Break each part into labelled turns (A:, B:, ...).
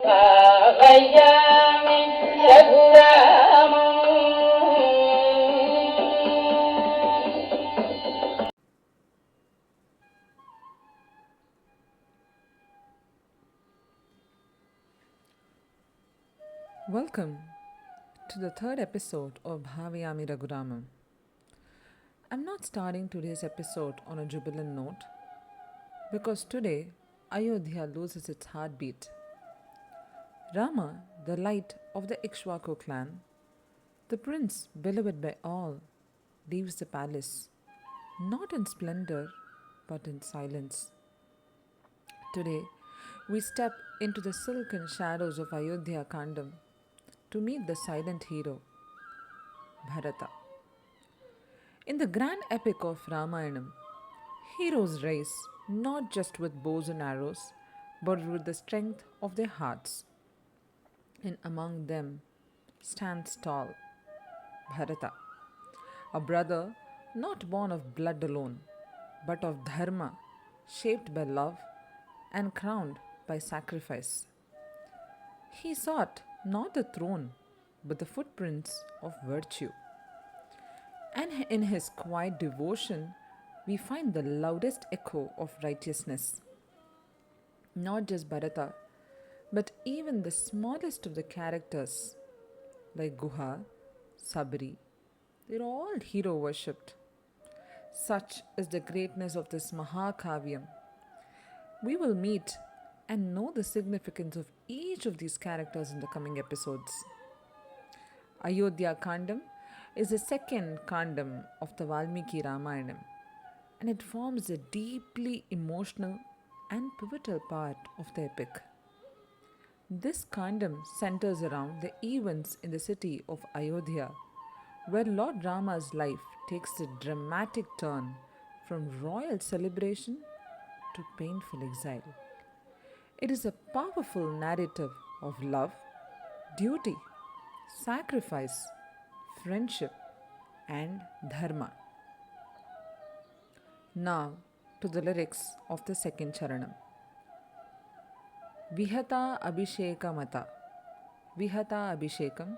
A: Bhavayami Raghuramam.
B: Welcome to the third episode of Bhavayami Raghuramam. I'm not starting today's episode on a jubilant note because today Ayodhya loses its heartbeat. Rama, the light of the Ikshvaku clan, the prince beloved by all, leaves the palace, not in splendor but in silence. Today, we step into the silken shadows of Ayodhya Kaandam to meet the silent hero, Bharata. In the grand epic of Ramayanam, heroes rise not just with bows and arrows, but with the strength of their hearts. And among them stands tall Bharata, a brother not born of blood alone, but of dharma, shaped by love and crowned by sacrifice. He sought not the throne, but the footprints of virtue. And in his quiet devotion, we find the loudest echo of righteousness. Not just Bharata, but even the smallest of the characters like Guha, Sabri, they're all hero worshipped. Such is the greatness of this Mahakavyam. We will meet and know the significance of each of these characters in the coming episodes. Ayodhya Kandam is the second Kandam of the Valmiki Ramayanam, and it forms a deeply emotional and pivotal part of the epic. This Kandam centers around the events in the city of Ayodhya, where Lord Rama's life takes a dramatic turn from royal celebration to painful exile. It is a powerful narrative of love, duty, sacrifice, friendship, and dharma. Now to the lyrics of the second Charanam. Vihata Abhisheka Mata. Vihata Abhishekam,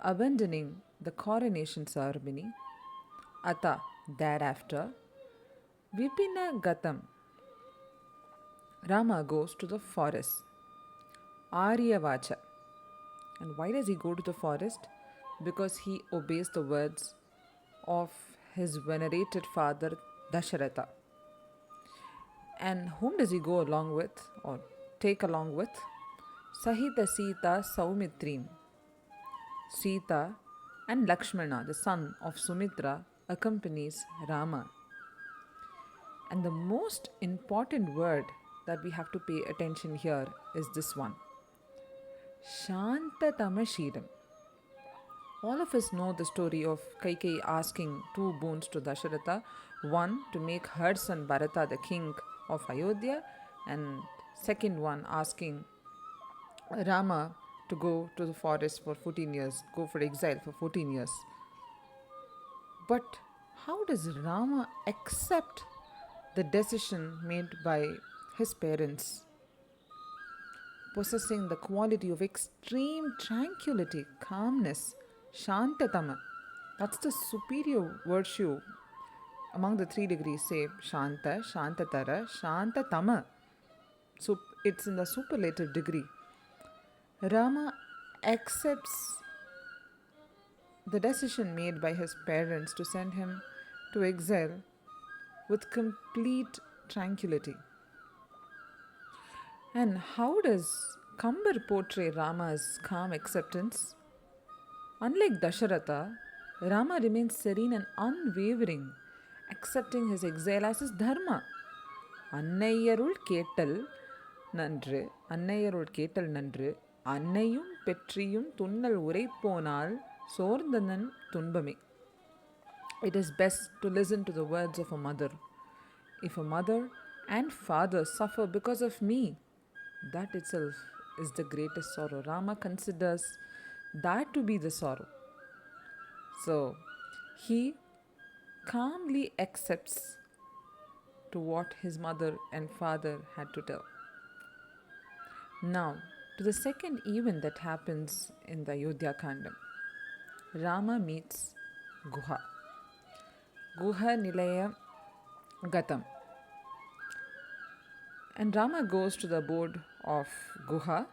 B: abandoning the coronation ceremony. Ata, thereafter. Vipina Gatam. Rama goes to the forest. Aryavacha. And why does he go to the forest? Because he obeys the words of his venerated father Dasharatha. And whom does he go along with or take along with? Sahita Sita Saumitrim. Sita and Lakshmana, the son of Sumitra, accompanies Rama. And the most important word that we have to pay attention here is this one. Shantatamashidam. All of us know the story of Kaikeyi asking two boons to Dasharatha. One, to make her son Bharata the king of Ayodhya, and second one asking Rama to go to the forest for 14 years, go for exile for 14 years. But how does Rama accept the decision made by his parents? Possessing the quality of extreme tranquility, calmness, Shantatama. That's the superior virtue among the 3 degrees. Say Shanta, Shantatara, Shantatama. So it's in the superlative degree. Rama accepts the decision made by his parents to send him to exile with complete tranquility. And how does Kambar portray Rama's calm acceptance? Unlike Dasharatha, Rama remains serene and unwavering, accepting his exile as his dharma. அன்னையருள் கேட்டல் நன்று அன்னையருள் கேட்டல் நன்று அன்னையும் பெற்றியும் துன்னல் உரைப்போனால் சோர்ந்தனன் துன்பமே. It is best to listen to the words of a mother. If a mother and father suffer because of me, that itself is the greatest sorrow. Rama considers that to be the sorrow. So he calmly accepts to what his mother and father had to tell. Now, to the second event that happens in the Ayodhya Kaandam. Rama meets Guha. Guha Nilaya Gatam. And Rama goes to the abode of Guha,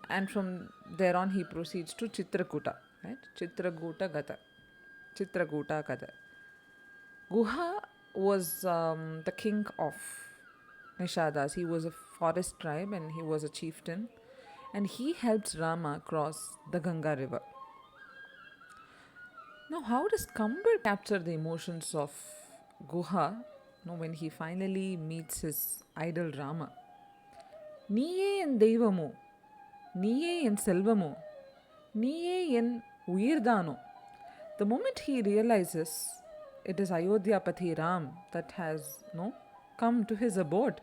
B: and from there on he proceeds to Chitrakuta, right? Chitrakuta Gata. Chitrakuta Gata. Guha was the king of Nishadas. He was a forest tribe and he was a chieftain, and he helps Rama cross the Ganga river. Now, how does Kambar capture the emotions of Guha when he finally meets his idol Rama? நீயே என் தெய்வமோ, நீயே என் செல்வமோ, நீயே என் உயிர்தானோ. The moment he realizes it is Ayodhya Pathi Ram that has come to his abode,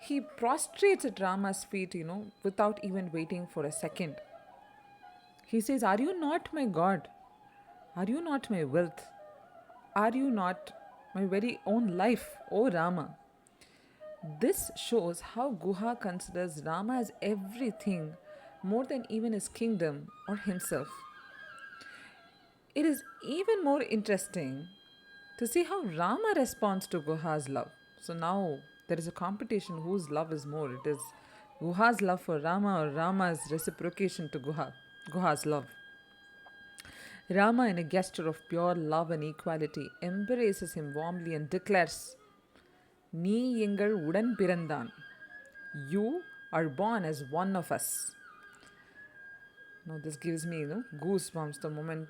B: he prostrates at Rama's feet, without even waiting for a second. He says, "Are you not my God? Are you not my wealth? Are you not my very own life, O Rama?" This shows how Guha considers Rama as everything more than even his kingdom or himself. It is even more interesting to see how Rama responds to Guha's love. So now there is a competition whose love is more. It is Guha's love for Rama or Rama's reciprocation to Guha's love. Rama, in a gesture of pure love and equality, embraces him warmly and declares, "நீ எங்கள் உடன் பிறந்தான்." You are born as one of us. Now this gives me goosebumps the moment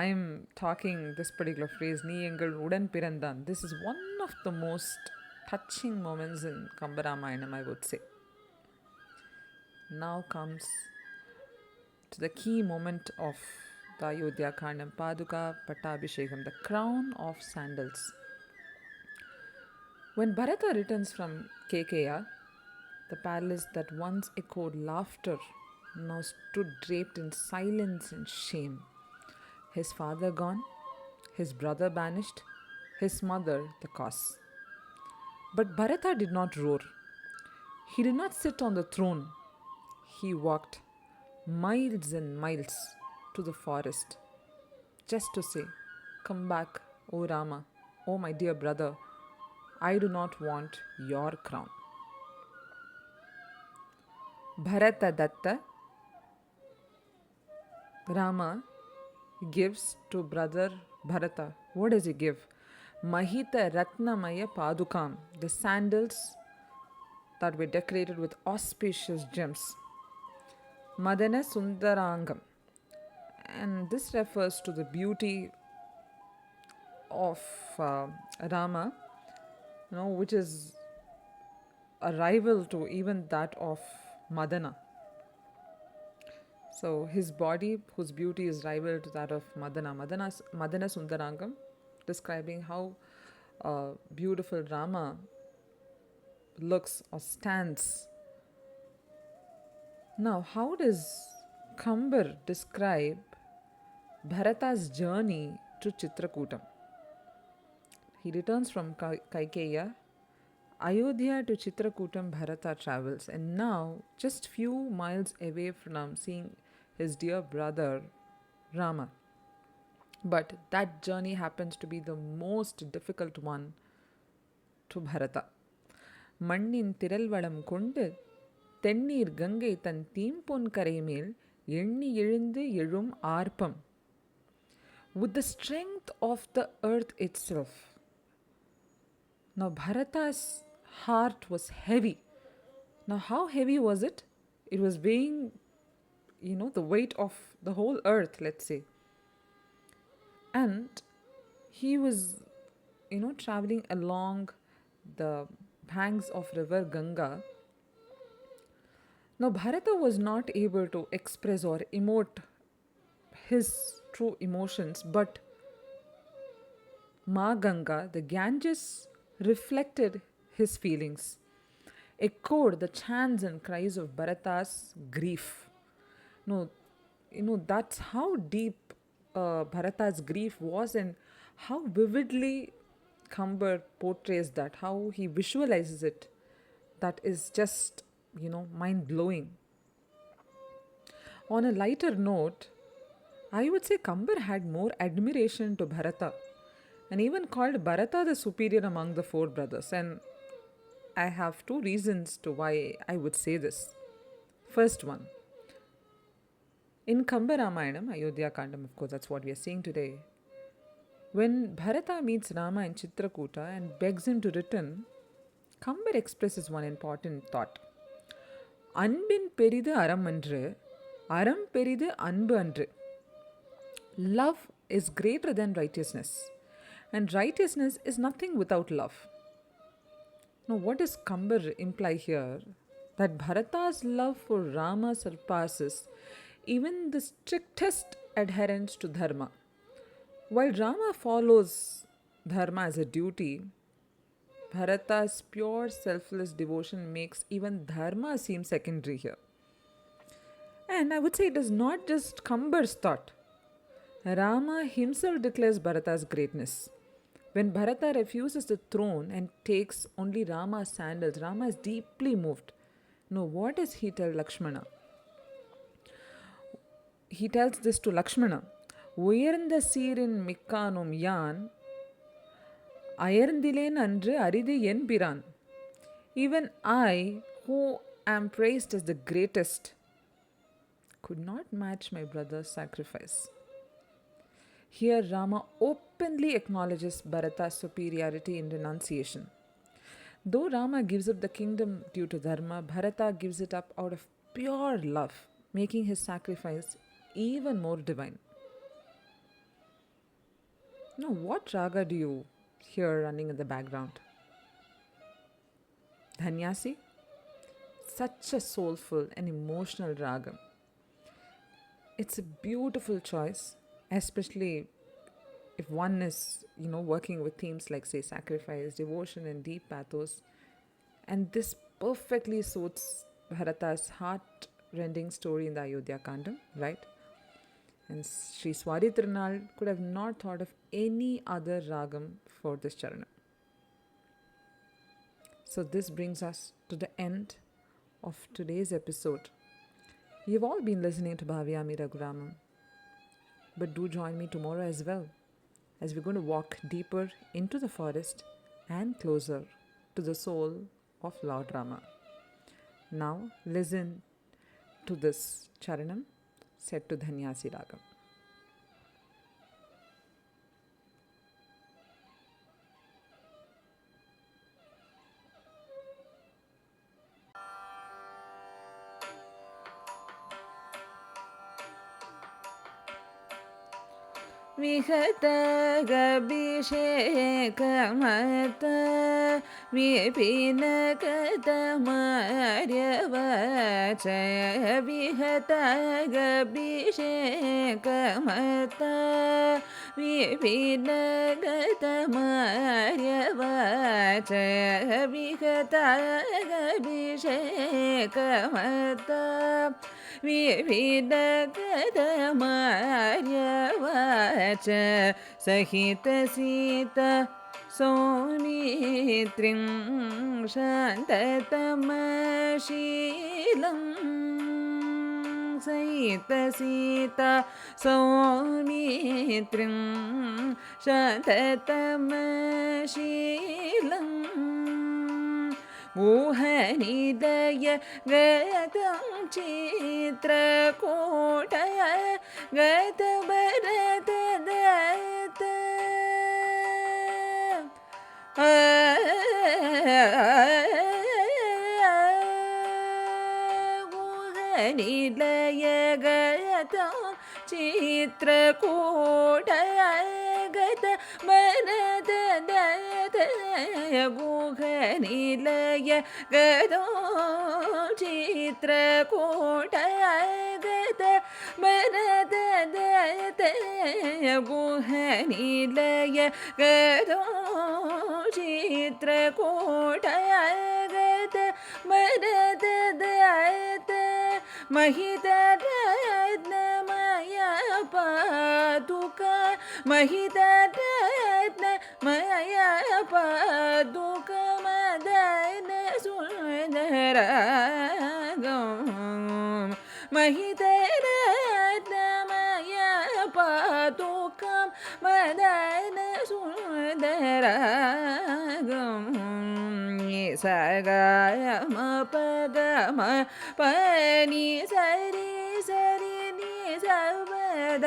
B: I am talking this particular phrase, "நீ எங்கள் உடன் பிறந்தான்." This is one of the most touching moments in Kambaramayana, I would say. Now comes to the key moment of the Ayodhya Kaandam, Paduka Pattabhishekam, the crown of sandals. When Bharata returns from Kekeya, the palace that once echoed laughter now stood draped in silence and shame. His father gone, his brother banished, his mother the cause. But Bharata did not roar. He did not sit on the throne. He walked miles and miles to the forest just to say, "Come back, O Rama, O my dear brother. I do not want your crown." Bharata Datta, Rama gives to brother Bharata. What does he give? Mahita Ratnamaya Padukam, the sandals that were decorated with auspicious gems. Madana Sundarangam, and this refers to the beauty of Rama, which is a rival to even that of Madana. So his body, whose beauty is rival to that of Madana. Madana Sundarangam, describing how beautiful Rama looks or stands. Now, how does Kambar describe Bharata's journey to Chitrakutam? He returns from Kaikeya. Ayodhya to Chitrakutam Bharata travels, and now just few miles away from seeing his dear brother Rama. But that journey happens to be the most difficult one to Bharata. மண்ணின் திரள்வளம் கொண்டு தென்னீர் கங்கை தன் தீம்பொன் கரைமேல் எண்ணி எழுந்து எழும் ஆர்ப்பம். With the strength of the earth itself. Now Bharata's heart was heavy. Now how heavy was it? It was weighing, the weight of the whole earth, let's say. And he was, traveling along the banks of river Ganga. Now Bharata was not able to express or emote his true emotions, but Ma Ganga, the Ganges, reflected his feelings, echoed the chants and cries of Bharata's grief. That's how deep Bharata's grief was, and how vividly Kambar portrays that, how he visualizes it. That is just mind blowing. On a lighter note, I would say Kambar had more admiration to Bharata and even called Bharata the superior among the four brothers. And I have two reasons to why I would say this. First one, in Kamba Ramayanam, Ayodhya Kaandam, of course, that's what we are seeing today. When Bharata meets Rama in Chitrakuta and begs him to return, Kambar expresses one important thought. அன்பின் பெரிது அறம் அன்று அறம் பெரிது அன்பு அன்று. Love is greater than righteousness, and righteousness is nothing without love. Now, what does Kambar imply here? That Bharata's love for Rama surpasses even the strictest adherence to Dharma. While Rama follows Dharma as a duty, Bharata's pure selfless devotion makes even Dharma seem secondary here. And I would say it is not just Kambar's thought. Rama himself declares Bharata's greatness. When Bharata refuses the throne and takes only Rama's sandals, Rama is deeply moved. No, what does he tell Lakshmana? He tells this to Lakshmana. உயர்ந்த சீரின் மிக்கானும் யான் அயர்ந்திலேன் அன்று அரிது என் பிரான். Even I, who am praised as the greatest, could not match my brother's sacrifice. Here Rama openly acknowledges Bharata's superiority in renunciation. Though Rama gives up the kingdom due to Dharma, Bharata gives it up out of pure love, making his sacrifice even more divine. Now, what raga do you hear running in the background? Dhanyasi? Such a soulful and emotional raga. It's a beautiful choice, especially if one is, working with themes like, say, sacrifice, devotion, and deep pathos. And this perfectly suits Bharata's heart-rending story in the Ayodhya Kaandam, right? And Sri Swari Tirunal could have not thought of any other ragam for this charana. So this brings us to the end of today's episode. You've all been listening to Bhavayami Raghuramam. But do join me tomorrow as well, as we're going to walk deeper into the forest and closer to the soul of Lord Rama. Now listen to this charanam set to Dhanyasi Ragam. विहतगभिषेकमत विपिनगतमार्यवच विहतगभिषेकमत विपिनगतमार्यवच विहतगभिषेकमत विविधगतमार्यवच सहित सीता सौमित्रिं शान्ततमशीलं सहित सीता सौमित्रिं शान्ततमशीलम् ऊहनिदय गतं चित्रकूटय गतभरतदत्त ऊहनिदय गतं चित्रकूटय गतभरतदत्त गुहनिलय गतो चित्रकूटय गतभरतदत्त गुहनिलय गतो चित्रकूटय गतभरतदत्त महितरत्नमय पादुका महितरत्नमय पादुका मदन सुन्दरा महितरत्नमय पादुकं मदन सुन्दरगं सगम पगम पनि सरि सरि नि सबद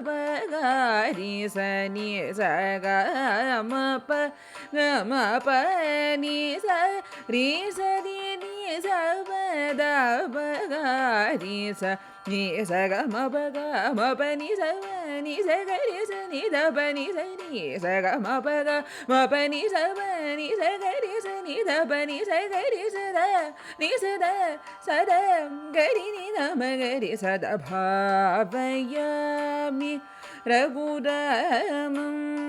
B: पगारि सनि सगम पगम पनि सरि सरि नि सबद पगारि स नि सगम पगम पनि सबनि सगरि सनि दपनि सनि सगम पगम पनि सबनि सगरि सनि दपनि सगरि सदा नि सदा सदा गरि नि नम गरि सदा भावयामि रघुरामम्